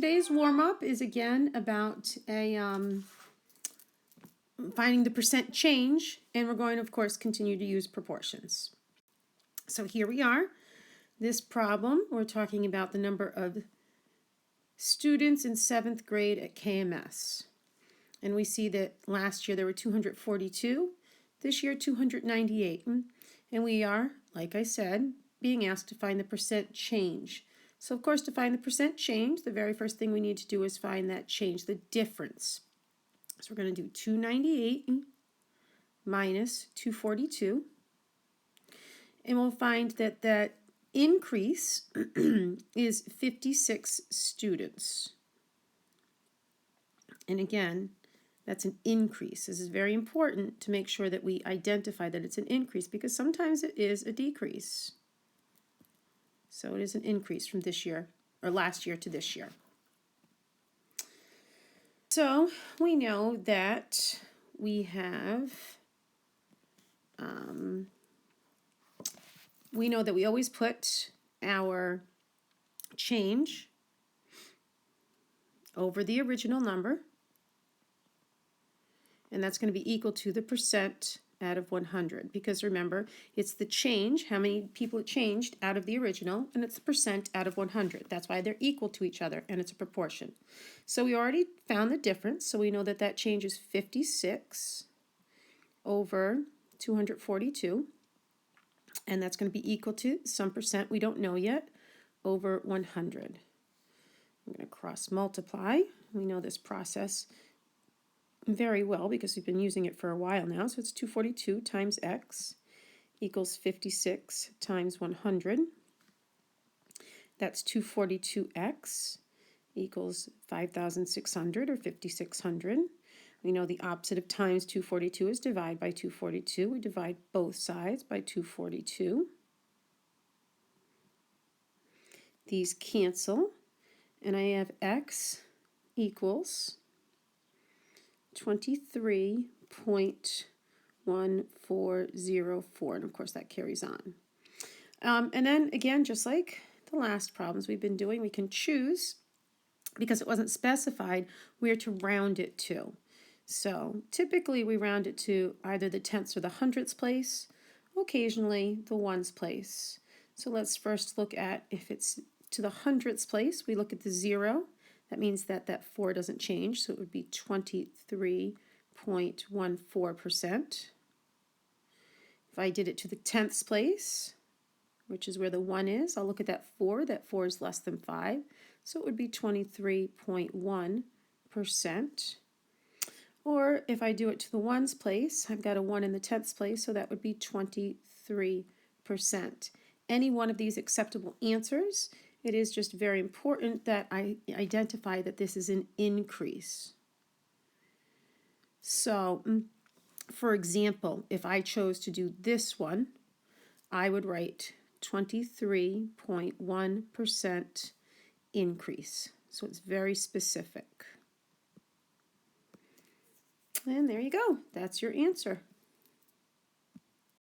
today's warm-up is again about finding the percent change, and we're going to, of course, continue to use proportions. So here we are. This problem, we're talking about the number of students in 7th grade at KMS. And we see that last year there were 242, this year 298. And we are, like I said, being asked to find the percent change. So of course, to find the percent change, the very first thing we need to do is find that change, the difference. So we're going to do 298 minus 242. And we'll find that that increase is 56 students. And again, that's an increase. This is very important to make sure that we identify that it's an increase, because sometimes it is a decrease. So it is an increase from this year, or last year to this year. So we know that we have, we always put our change over the original number, and that's going to be equal to the percent out of 100, because remember, it's the change, how many people it changed out of the original, and it's the percent out of 100. That's why they're equal to each other, and it's a proportion. So we already found the difference, so we know that that change is 56 over 242, and that's going to be equal to some percent we don't know yet over 100. I'm going to cross multiply. We know this process very well because we've been using it for a while now. So it's 242 times x equals 56 times 100. That's 242x equals 5,600 or 5,600. We know the opposite of times 242 is divide by 242. We divide both sides by 242. These cancel, and I have x equals 23.1404, and of course that carries on. And then again, just like the last problems we've been doing, we can choose, because it wasn't specified, where to round it to. So typically we round it to either the tenths or the hundredths place, occasionally the ones place. So let's first look at if it's to the hundredths place, we look at the 0. That means that that 4 doesn't change, so it would be 23.14%. If I did it to the tenths place, which is where the 1 is, I'll look at that 4. That 4 is less than 5, so it would be 23.1%. Or if I do it to the ones place, I've got a 1 in the tenths place, so that would be 23%. Any one of these acceptable answers. It is just very important that I identify that this is an increase. So, for example, if I chose to do this one, I would write 23.1% increase. So it's very specific. And there you go. That's your answer.